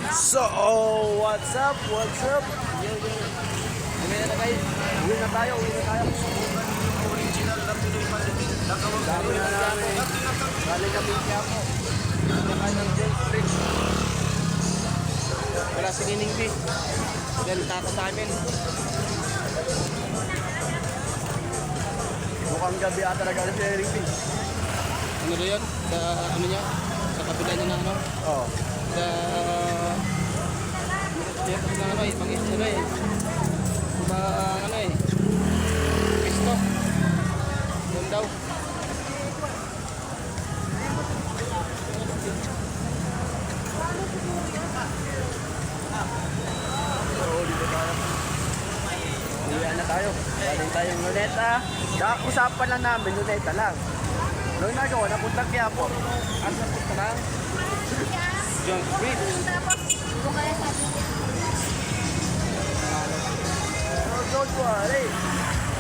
So, what's up? What's up? Yo, yo. Uwi na guys. Uwi na tayo. Dami na namin. Galing kami siya po. Saka ng James Street. Wala si Nining B. Dahil takot sa amin. Mukhang gabi ata talaga si Nining B. Ano ba yun? Sa ano niya? Sa kabila niya na ano? Oo. Sa... Kaya kasi na ano eh, pang-isip na eh. Diba ano eh? Pisto. Doon daw. Uwian na tayo. Galing tayong Luneta. Usapan lang namin, Luneta lang. Noong nagawa, napunta kaya po. Ano napunta lang? Jump Street. Tapos, kung kaya sabi niya, Don't worry.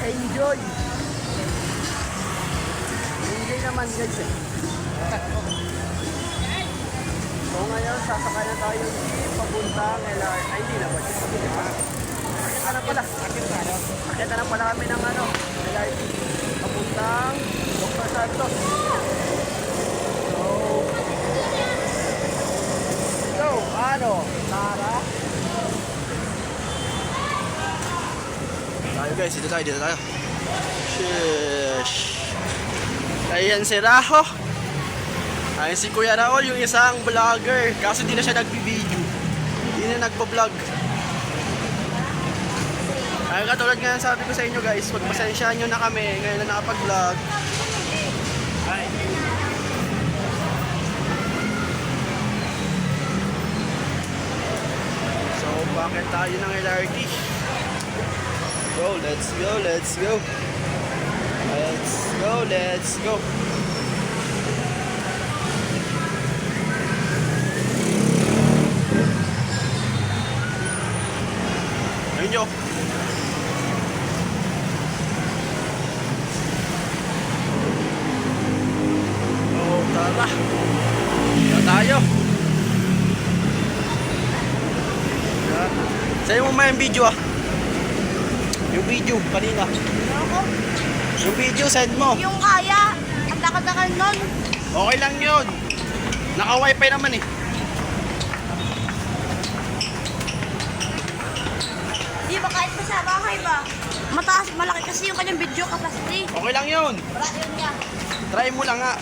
Enjoy. Enjoy naman guys eh. So ngayon, sasakay na tayo papuntang LR. Ay, hindi na ba? Akita na pala. Akita na pala kami ng ano, LRT. Papuntang Dr. Santos. So, ano? Tara. Tayo guys, dito tayo. Sheesh. Ayan si Raho. Ayan si Kuya Raul, yung isang vlogger. Kaso di na siya nagbi-video. Di na nagpa-vlog. Ay, katulad nga sabi ko sa inyo guys, pagpasensyahan nyo na kami ngayon na nakapag-vlog. Ay. So, bakit tayo ng LRT? Go, let's go. Ayun nyo. Oh, tara. Tara tayo. Sa'yo mo may video ah. Yung video kanina. ako, Yung video send mo. yung kaya, ang takal-takal nun. Okay lang yun. Naka-wifi naman eh. Di ba kahit pa sa bahay ba? Mataas, malaki kasi yung kanyang video capacity. Okay lang yun. Wala yun niya. Try mo lang nga.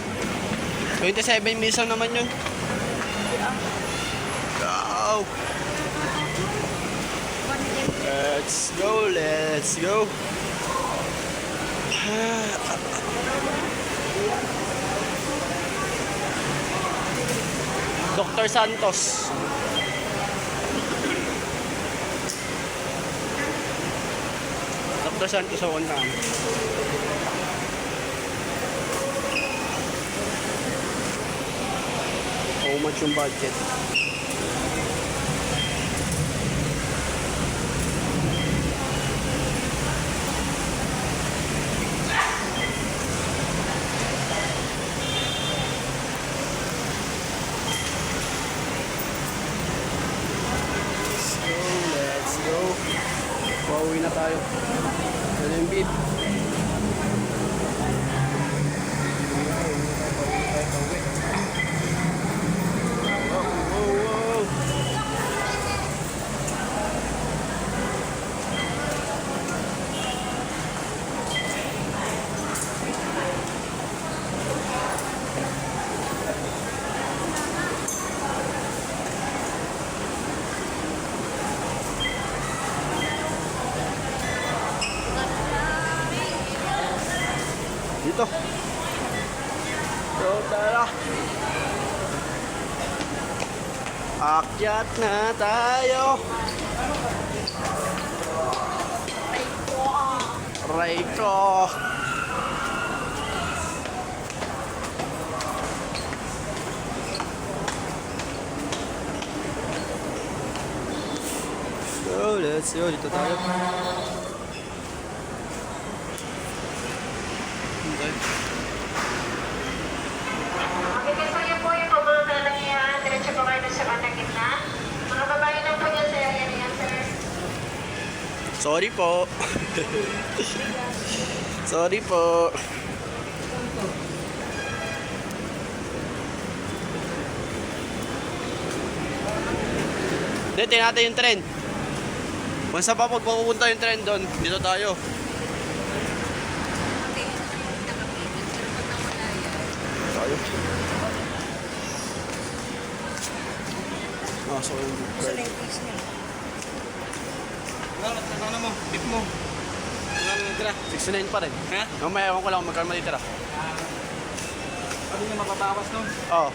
27 minutes lang naman yun. Go. Let's go. Dr. Santos. Dr. Santos sa una. How much yung budget? Let's go. Pauwi na tayo. Ano yung beat? Wow. Dito. So, tara. Akyat na tayo. Aray ko. So, let's go. Dito tayo. Bigay ko niyo po yung pabulong na lang yan. Diretso po kayo sa bandang gitna. Mga Sorry po. Sorry po. Hindi, tingnan natin yung trend. Kung saan pa pupunta yung trend doon, dito tayo. Tayo. Ah, so yung Ano mo? Tip mo. Ano natira? 69 pa rin. Ha? Mamaya ewan ko lang kung magkano matitira. Ano na mapabawas nun? Oo.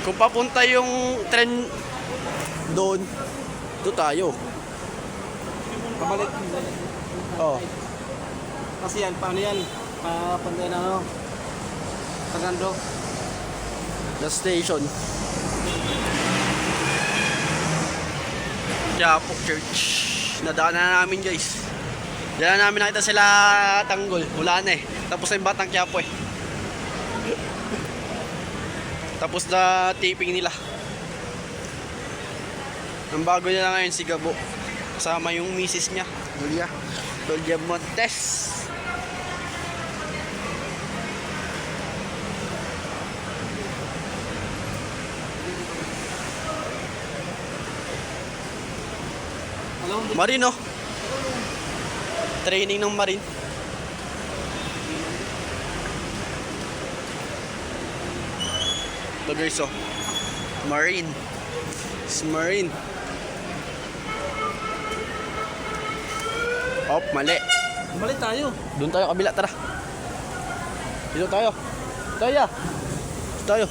Kung papunta yung trend doon, doon tayo. Pabalik. Oo. Kasi yan, paano yan? Pantay na ano? Tagando. The station. Quiapo Church. Nadaanan na namin guys. Diyan na namin nakita sila Tanggol. Wala na eh. Tapos na yung Batang Quiapo eh. Tapos na taping nila. Ang bago nila ngayon si Gabo. Kasama yung misis niya. Julia Montes. Marine oh. Training ng Marine. Ito guys oh. Marine. It's Marine. Op, mali. Balik tayo. Doon tayo kabila, tara. Dito tayo. Tayo. Tayo.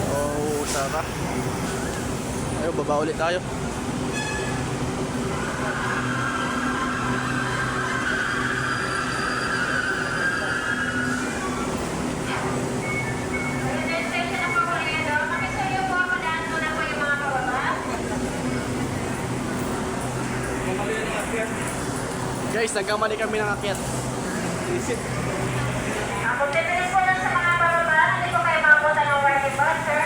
Oh, tara. Ayo, baba ulit tayo. Guys, nagkamali kami ng akyat. Kung titignan po lang sa mga bababa, hindi po kayo makapunta ng working bus, sir.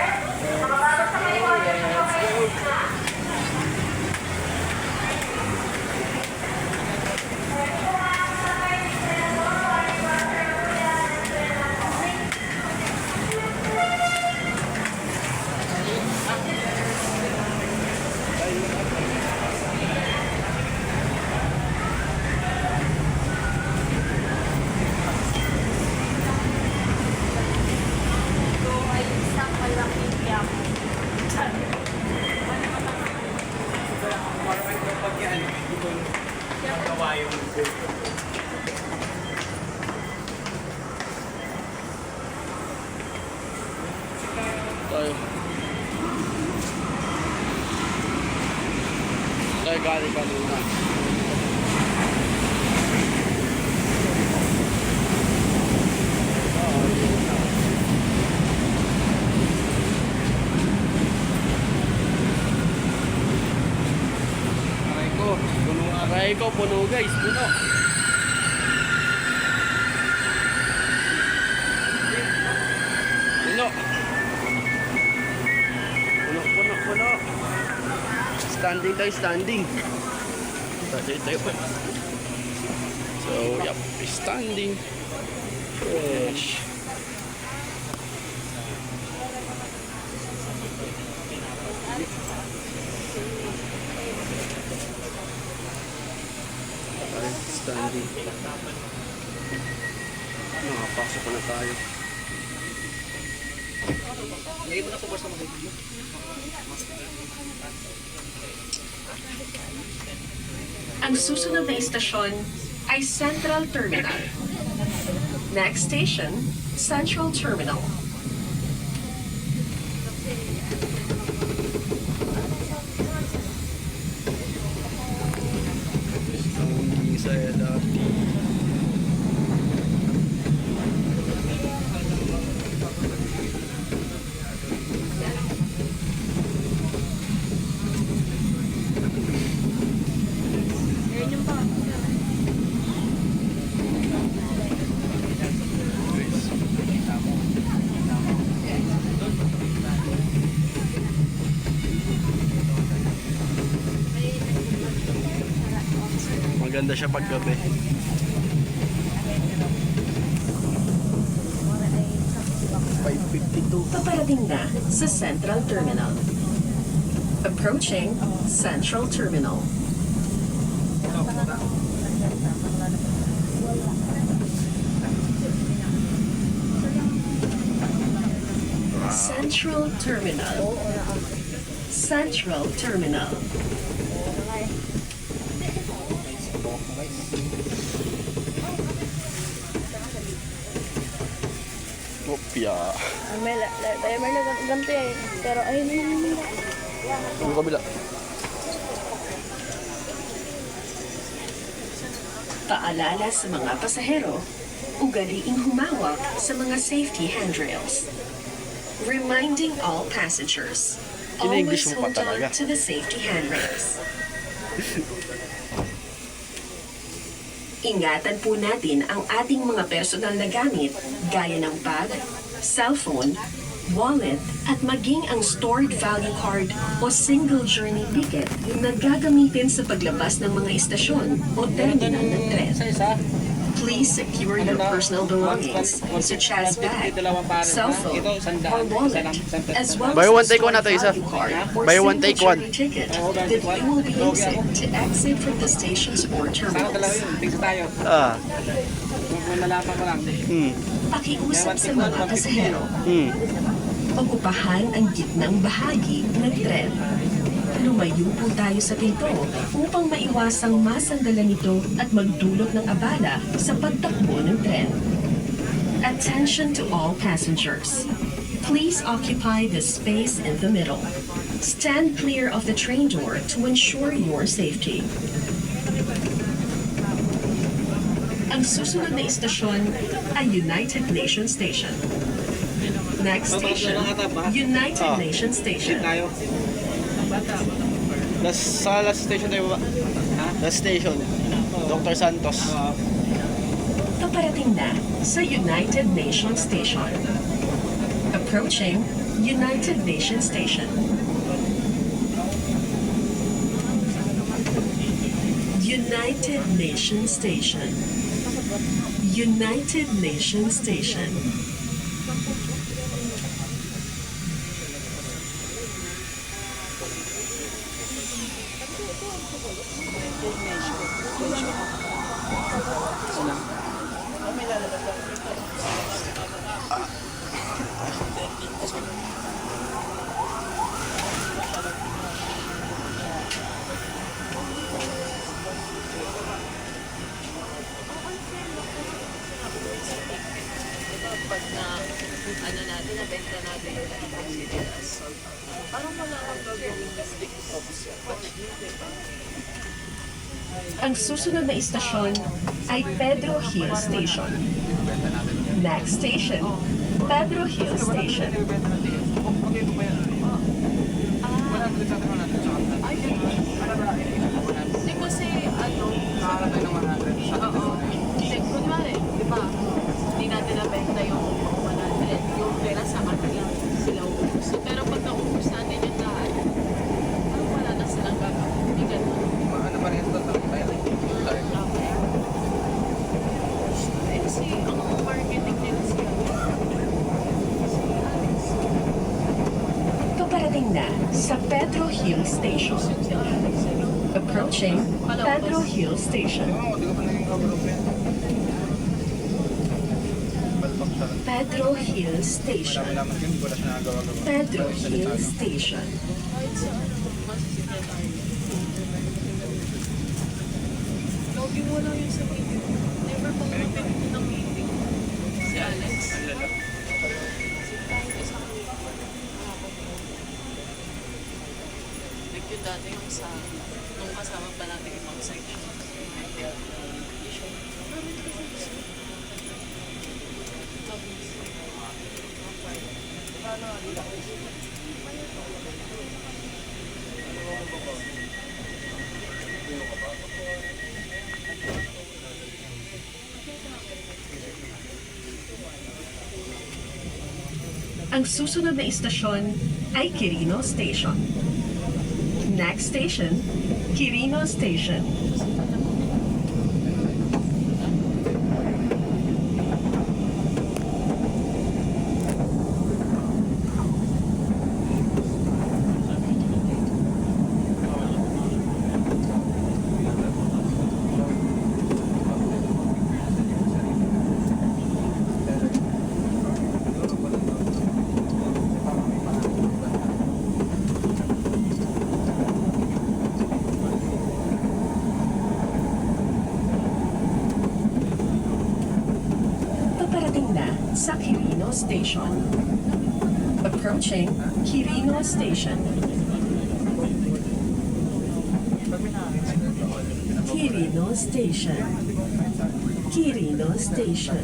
Mga bago sa may order, hindi po kayo na. Tayo. Tayo galing kanina. Aray ko, puno guys, puno. Puno. Puno. Standing tayo, standing. Tayo. So, yep, standing. Fresh. Standing. Nakapasok na tayo. Ngayon mo na sa bus na mag-video. Ang susunod na istasyon ay Central Terminal. Next station, Central Terminal. Standing sa LRT. Maganda siya pag gabi. Paparating na sa Central Terminal. Approaching Central Terminal. Central Terminal. Central Terminal. Opya. May ganito eh. Pero ayun yun. Yung kabila. Paalala sa mga pasahero, ugaliing humawak sa mga safety handrails. Reminding all passengers, always In-English mo pa hold talaga. on to the safety handrails. Ingatan po natin ang ating mga personal na gamit gaya ng bag, cellphone, wallet at maging ang stored value card o single journey ticket na gagamitin sa paglabas ng mga istasyon o terminal ng tren. Isa-isa. Please secure your personal belongings such as bag, cell phone, or wallet, as well Buy one, as the take one stored nato, isa. value card or Buy one, single take one. journey ticket that you will be using to exit from the stations or Saka dalawa terminals. yun. Tingsa tayo. Ah. Kung nalaman ko lang. Pakiusap sa mga pasahero, pag-upahan ang gitnang bahagi ng tren. Lumayo po tayo sa pinto upang maiwasang masandalan ito at magdulot ng abala sa pagtakbo ng tren. Attention to all passengers. Please occupy the space in the middle. Stand clear of the train door to ensure your safety. Ang susunod na istasyon ay United Nations Station. Next station, United Nations Station. Tayo. Sa last station tayo ba? Last station. Dr. Santos. Paparating na sa United Nations Station. Approaching United Nations Station. United Nations Station. United Nations Station. Pag na ano natin, nabenta natin yung Pilipinas. Parang wala kang gagawin mistake. Ang susunod na istasyon ay Pedro Hill Station. Next station, Pedro Hill Station. Hindi kasi, ano, oo. Kasi, kunwari, di ba, hindi natin nabenta yung 100, yung pera sa kanila, sila ubus. Pero pag naubos natin yung lahat, parang wala na silang gagawin. Hindi ganun. Ano ba rin ito? Okay. Eh, kasi, ang marketing nila sila. Paparating na sa Pedro Hill Station. Approaching Pedro Hill Station. Pedro Hill Station. Pedro Hill Station. Lagi mo lang yung sa meeting. Never pang napitin ng meeting. Si Alex. Si Frank, isang meeting. Like yun dati yung sa, nung kasama pa natin ibang section. Ang susunod na istasyon ay Quirino Station. Next station, Quirino Station. sa Quirino Station. Approaching Quirino Station. Quirino Station. Quirino Station.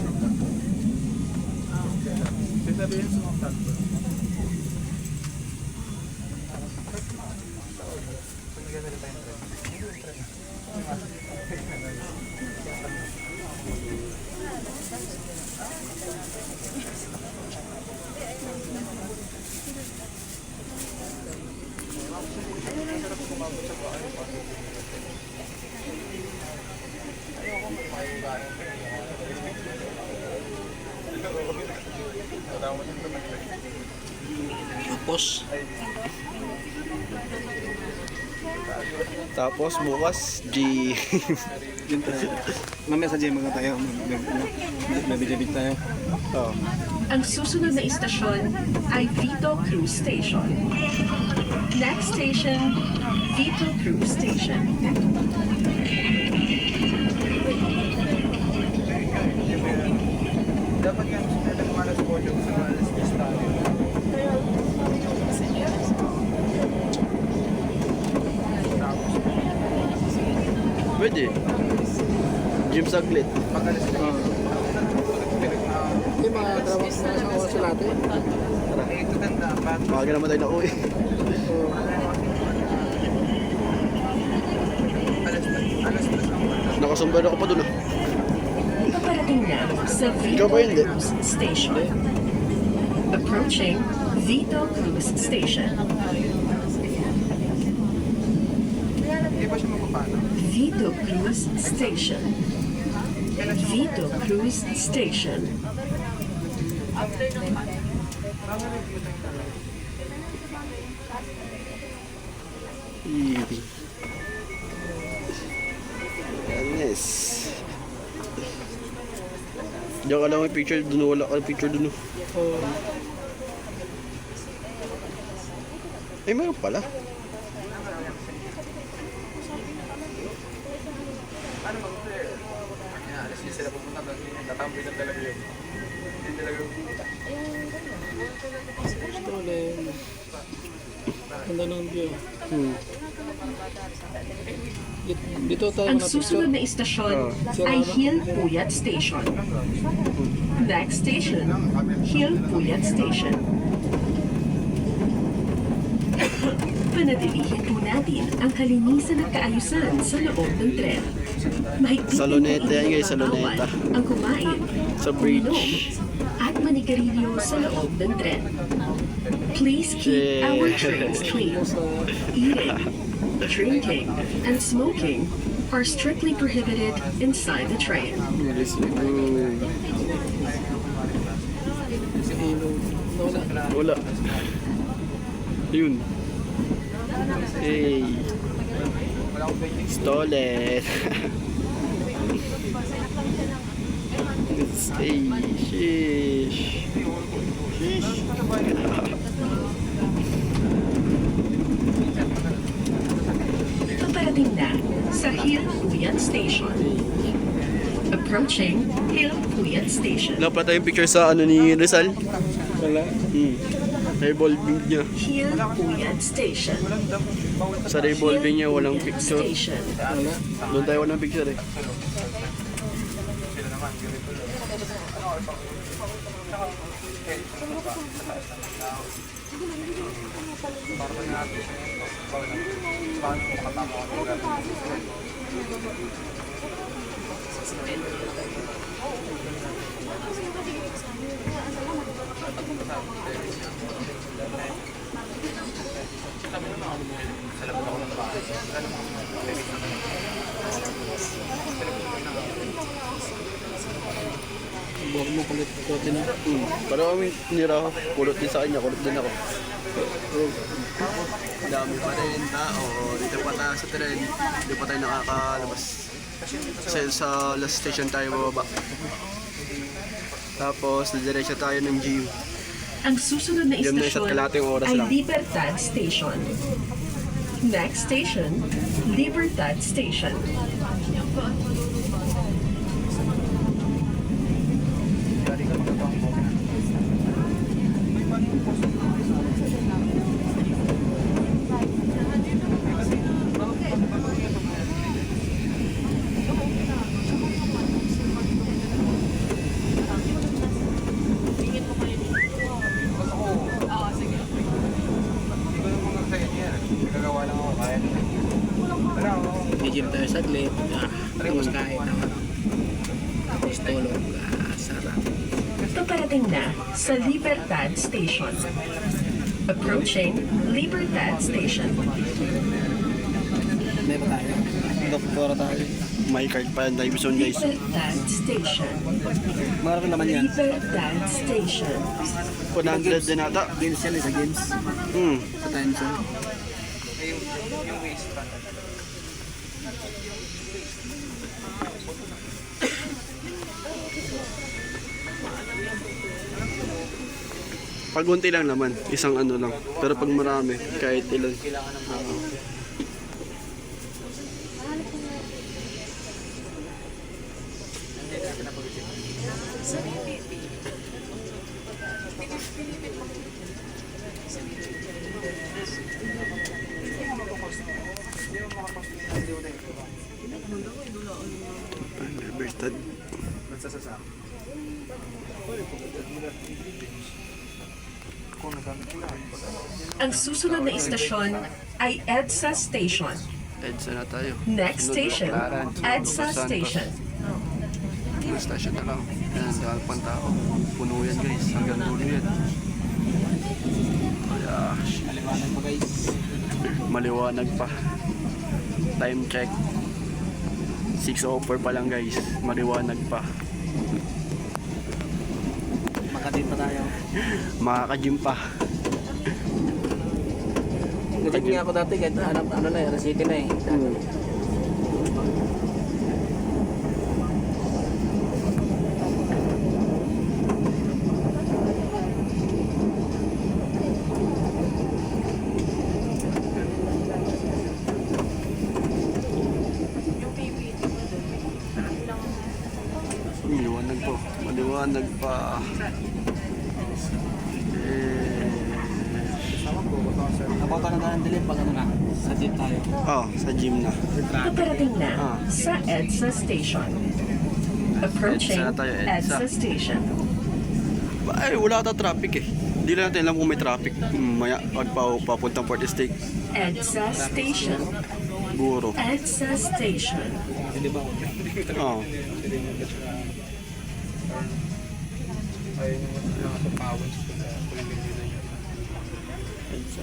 Tapos bukas, G. Mamaya sa gym mga tayo. Mabidibid tayo. Oh. Ang susunod na istasyon ay Vito Cruz Station. Next station, Vito Cruz Station. Dapat nga nagmalas po yung sa malas tayo. Pwede. Gym saglit. Yung mga trabaho sa oras sa lahat Maaga naman tayo na uwi. Nakasumber ako pa dun ah. Paparating na sa Ikaw Vito ba hindi? Cruz Station. Approaching Vito Cruz Station. Vito Cruz Station. Vito Cruz Station. Yes. Diyan ka lang may picture dun, wala ka picture dun. Ay, mayroon pala. Ganda ng view. Dito tayo Ang na susunod na istasyon ay Hill Puyat Station. Next station, Hill Puyat Station. Panatilihin po natin ang kalinisan at kaayusan sa loob ng tren. Mahigpit Sa Luneta yan, guys, sa Luneta. ang kumain, Sa bridge. uminom, at manigarilyo sa loob ng tren. Please keep our trains clean. Eating, drinking, and smoking are strictly prohibited inside the train. Wala. Yun. Hey. Stolen. Hey, sheesh. Paparating na sa Hill Puyat Station. Approaching Hill Puyat Station. Wala pa tayong picture sa ano ni Rizal. Wala. Revolving niya. Hill Puyat Station. Sa revolving niya walang Puyat picture. Station. Doon tayo walang picture eh. Buwag mo kulit kote na. Pero kami nira ako. Kulot din sa kanya, kulot din ako. Dami pa rin tao. Dito pa tayo sa tren. Dito pa tayo nakakalabas. Kasi sa last station tayo bababa. Tapos, didiretso tayo ng GU. Ang susunod na Diyan na isa't istasyon kalahating oras ay lang. Libertad Station. Next station, Libertad Station. Paparating na sa Libertad Station. Approaching Libertad Station. May ba tayo? Doktora tayo. May card pa yan, Davison guys. Libertad Station. Marami naman yan. Libertad Station. 100 din ata. Games yan eh, sa games. Sa time zone. Pag unti lang naman, isang ano lang. Pero pag marami, kahit ilan. Libertad. Ang susunod na istasyon ay EDSA Station. EDSA na tayo. Next station, EDSA Station. Yung station na lang. Yan, dahil pang tao. Puno yan guys. Hanggang dulo yan. Kaya, Maliwanag pa guys. maliwanag pa. Time check. 6:04 pa lang guys. Maliwanag pa. Makadit pa tayo. Makaka-gym pa. Ganyan nga ako dati kahit ano na eh, City na eh. Maliwanag po. Maliwanag pa. About na tayo ng dilim pag ano na, sa jeep tayo. Oh, sa gym na. Paparating na sa EDSA Station. Approaching EDSA na tayo, EDSA. EDSA Station. Ay, wala ata traffic eh. Hindi lang natin alam kung may traffic. Maya, pag papuntang Port State. EDSA Station. Buro. EDSA Station. Hindi ba? Oh.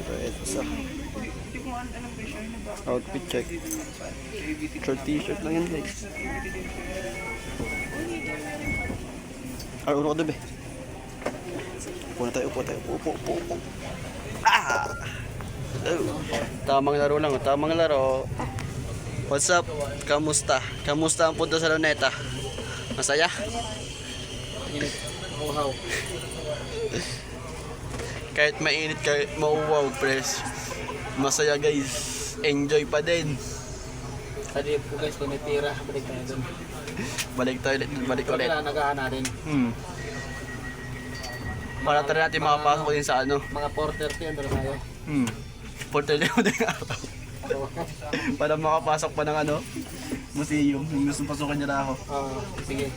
EDSA. Outfit check. Short t-shirt lang yan guys. Ay, uno ka doon be. Upo na tayo, upo tayo. Upo. Ah! Oh. Tamang laro lang, tamang laro. What's up? Kamusta? Kamusta ang punta sa Luneta? Masaya? Wow. Kahit mainit, kahit mauwaw, press. Masaya guys. Enjoy pa din. Sa jeep po guys, kung may pira, balik tayo dun. Balik toilet, balik ulit. Kailangan nagahan natin. Para tara natin makapasok din sa ano. Mga 4:30 andun tayo. Portal na yung araw. Para makapasok pa ng ano, museum. Yung gusto pasukan niya na ako. Sige.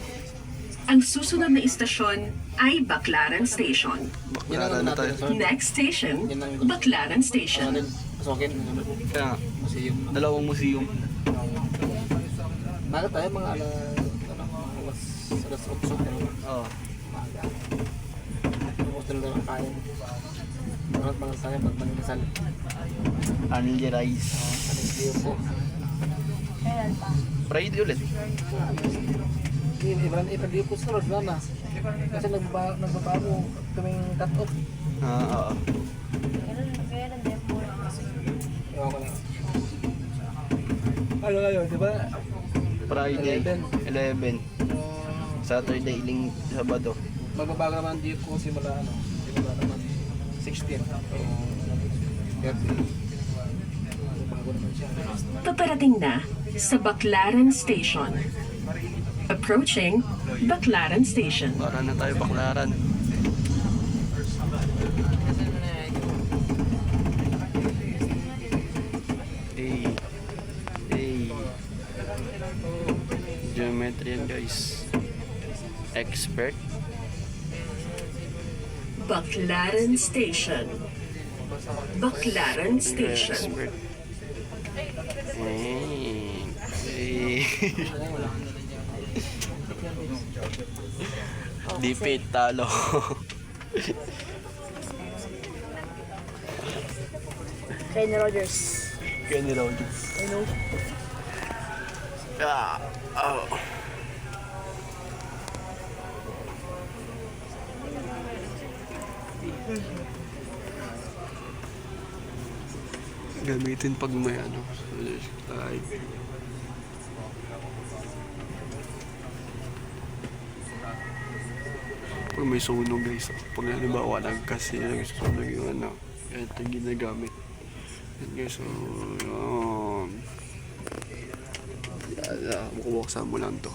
Ang susunod na istasyon ay Baclaran Station. Baklara na tayo. Next station, Baclaran Station. Pasokin. Kaya, Museum. dalawang museum. Bakit tayo mga alas 8 Oh. maaga. Tapos na lang kain. Mga tayo pag maninasal. Anilya rice. Alis po. Friday ulit. Hindi po sunod na. Kasi nagbabago kaming cut-off. Oo. Ewan ko lang. Ano ngayon, di ba? Friday, 11. Saturday, Sabado. Magbabago naman dito ko simula naman 16. 30. Bago naman siya. Paparating na sa Baclaran Station. Approaching Baclaran Station. Para na tayo Baklaran. Hey. Geometry yan guys. Expert. Baclaran Station. Baclaran Station. Expert. Hey. Defeat, talo. Kenny Rogers. Kenny Rogers. I know. Ah, oh. Gamitin pag may ano, like pag may sunog guys, pag halimbawa kasi nagsusunog yung ano, ito yung ginagamit. Yan guys, so buksan mo lang to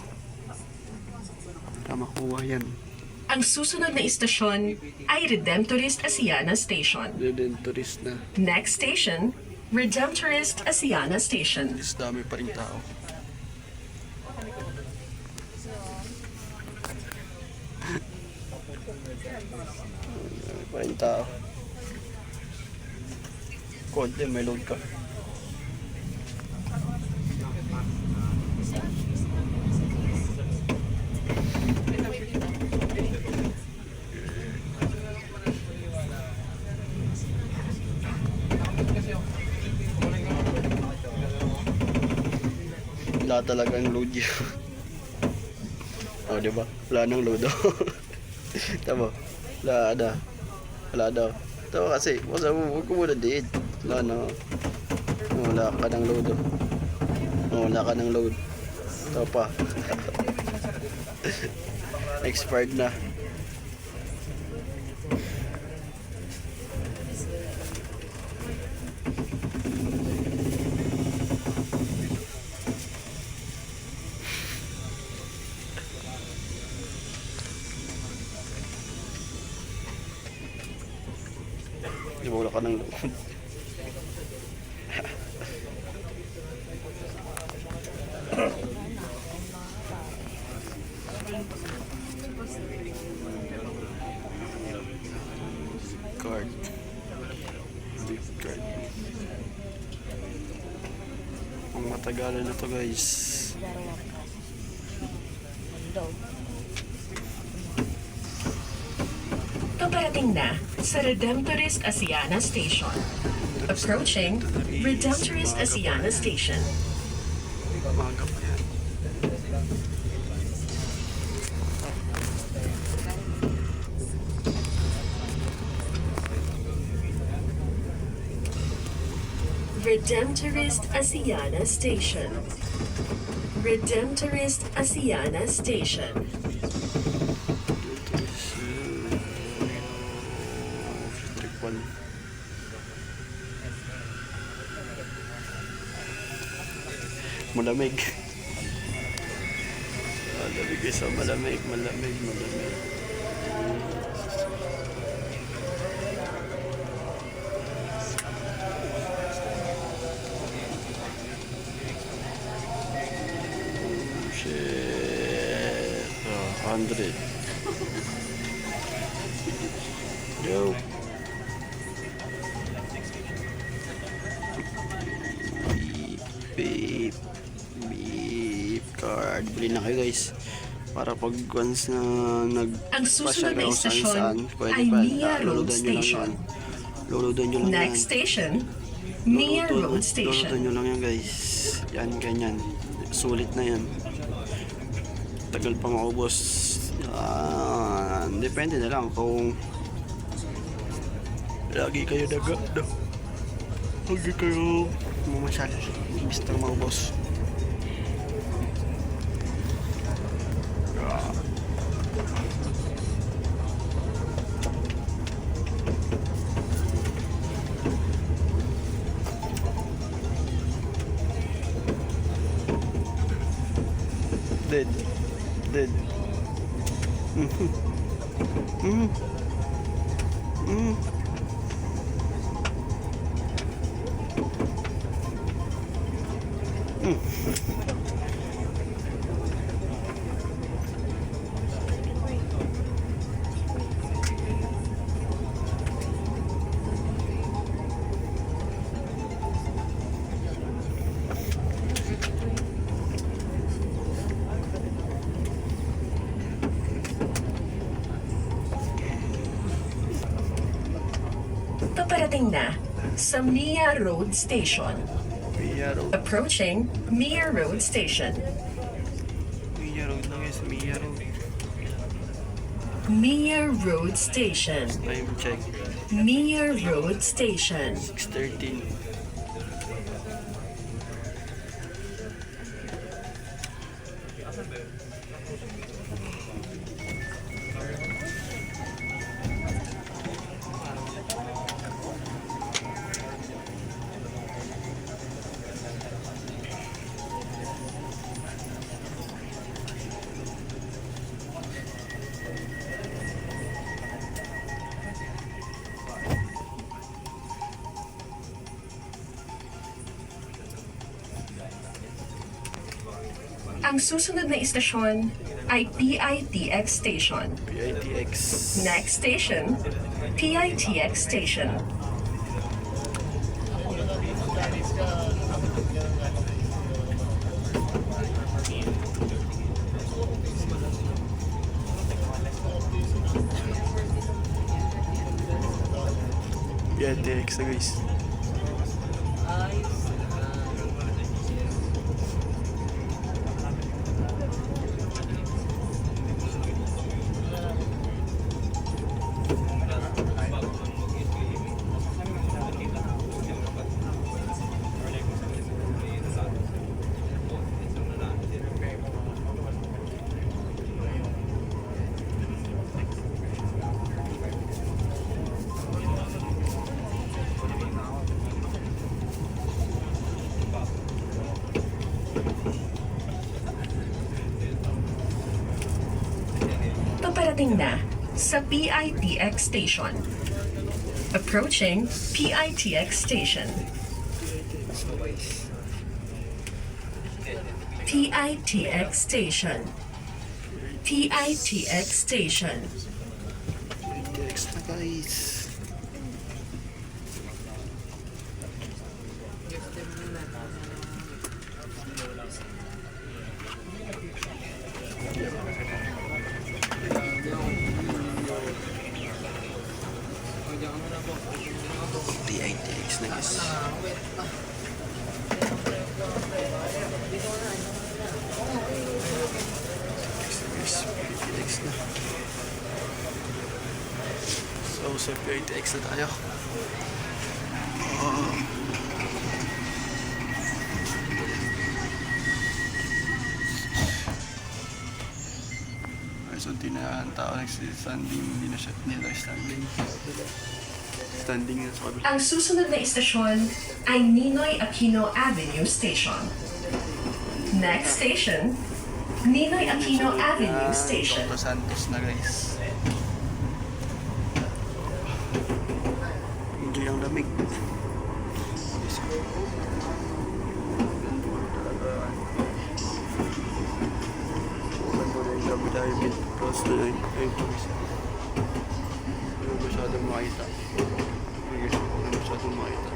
para makuha yan. Ang susunod na istasyon ay Redemptorist Asiana Station. Redentorist na. Next station, Redemptorist Asiana Station. Is dami pa rin tao. Dami pa rin tao. Konti, may load ka. Wala talagang load yun. O, diba? Wala nang load. Tama? Wala na. Wala daw. Tama kasi, huwag ko muna diin. Wala na. Wala ka ng load. Wala ka ng load. Ito pa. Expired na. Di ba wala ka ng load? Card. Gift card. Ang matagalan na to guys. Paparating na sa Redemptorist Asiana Station. Approaching Redemptorist Asiana Station. Maaga pa yan. Redemptorist Asiana Station. Redemptorist Asiana Station. Triple. Malamig. Malamig isa, malamig. Shit. 100. Yo. Beep card. Bili na kayo guys. Para pag once na Ang susunod na kung istasyon pwede ay pa. Mia Road Luludan nyo lang Station. yan. Luludan nyo lang yan. Next station, Mia Road Luludan Station. nyo lang yan guys. Yan, ganyan. Sulit na yan. Tagal pa maubos. Depende na lang kung lagi kayo lagi kayo mamasyal. Mr. Maubos. Dead. Paparating na sa Mia Road Station. Mia Road. Approaching Mia Road Station. Mia Road lang guys. Mia Road. Mia Road Station. Time check. Mia Road Station. 6:13. Ang susunod na istasyon ay PITX Station. PITX. Next station, PITX Station. PITX na guys. Paparating na sa PITX Station. Approaching PITX Station. PITX Station. PITX Station. PITX na guys. PITX na guys. PITX na. So sa PITX na tayo. So tinahan tao nagsistanding, hindi na siya standing. Standing na sa kabila. Ang susunod na istasyon ay Ninoy Aquino Avenue Station. Next station, Ninoy Aquino Avenue Station. Dr. Santos na guys. Hindi ang lamig. Close na yun. Ayun po guys. Hindi masyadong makita. Hindi masyadong makita.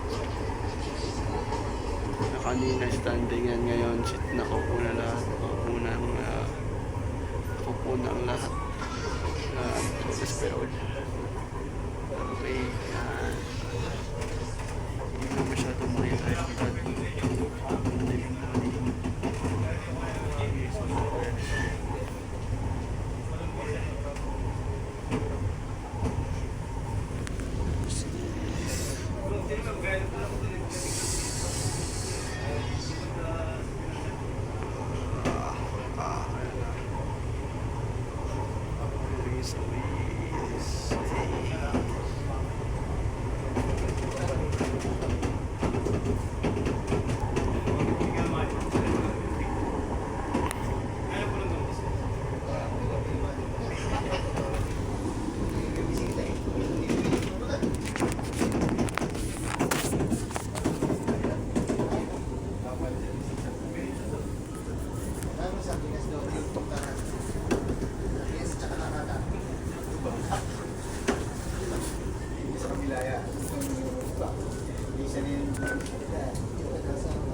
Na kanina standing yan, ngayon sit nakaupo na lahat. Nakaupo na ang lahat. Despero. Okay. Hindi masyadong makita.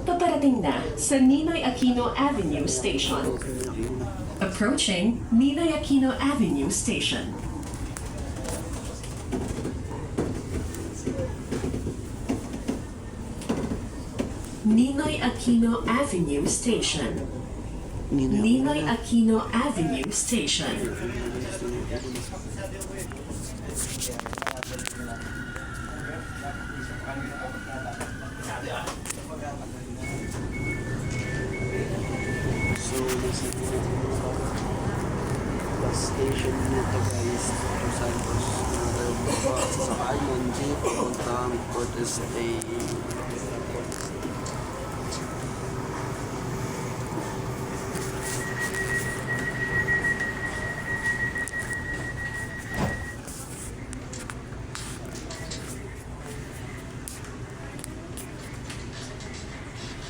Paparating na sa Ninoy Aquino Avenue Station. Approaching Ninoy Aquino Avenue Station. Ninoy Aquino Avenue Station. Ninoy Aquino Avenue Station. So, nasa bus station nito guys, Dr. Santos. Sasakay ng jeep papuntang Port Estate.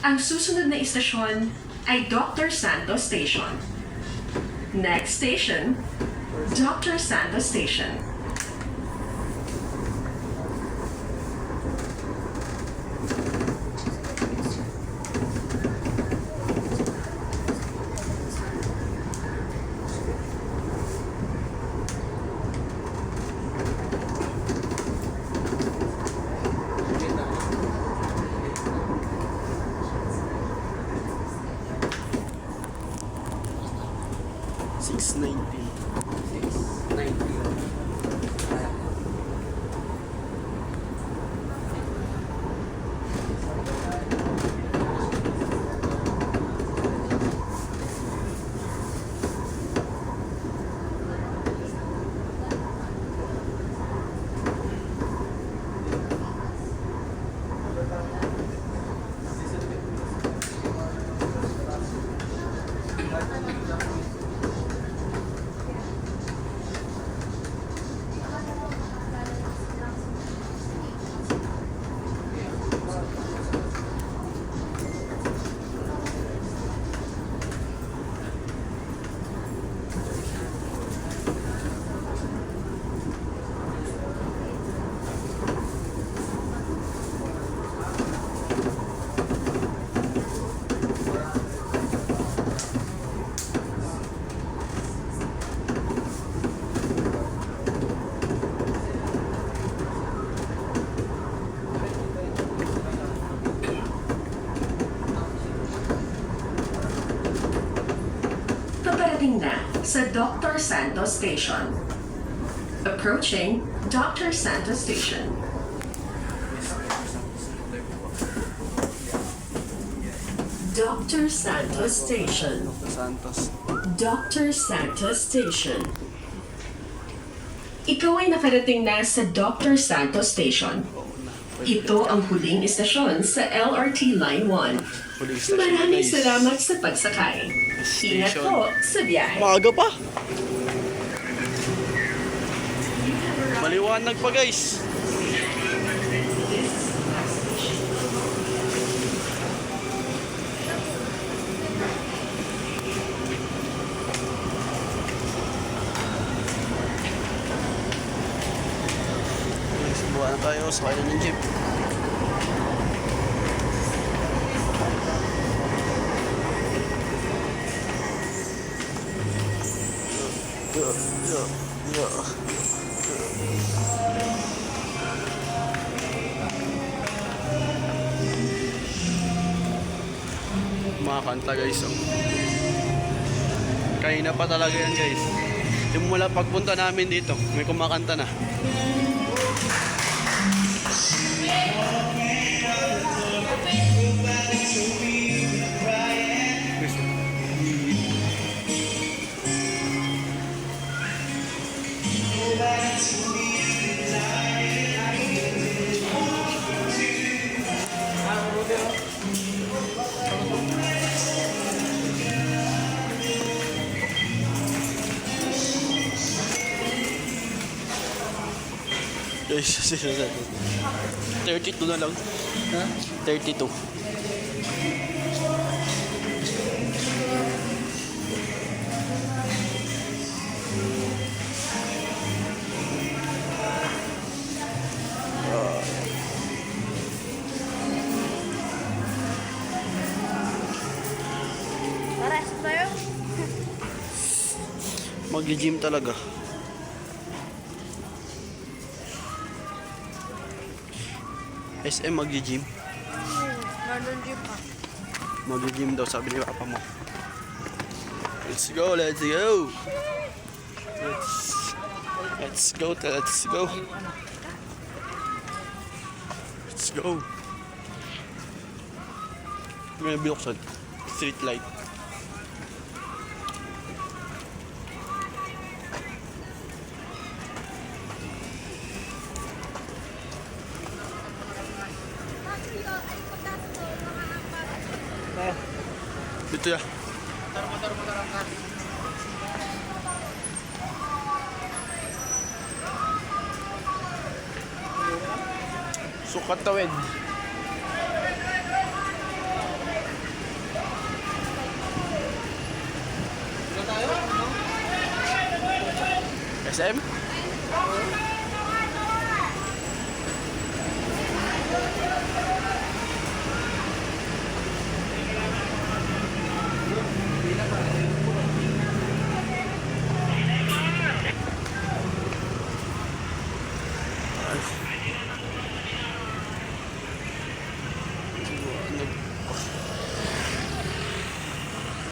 Ang susunod na istasyon ay Dr. Santos Station. Next station, Dr. Santos Station. Paparating na sa Dr. Santos Station. Approaching Dr. Santos Station. Dr. Santos Station. Dr. Santos. Dr. Santos Station. Ikaw ay nakarating na sa Dr. Santos Station. Ito ang huling istasyon sa LRT Line 1. Huling station, Maraming guys. salamat sa pagsakay. Ingat Station. po sa biyahe. Maaga pa. Maliwanag pa guys. Subukan na tayo, sakay na ng jeep. Mga kanta guys, oh. Kanina pa talaga yan guys. Simula pagpunta namin dito, may kumakanta na. Guys, 32 na lang. Ha? 32. Pares tayo. Mag-gym talaga. SM mag-gym. Anong jeep ah? Mag-gym daw, sabi ni papa mo. Let's go, let's go. Let's go, let's go. Let's go. May binuksan. Street light. Dito ya. Sukat tawid. SM?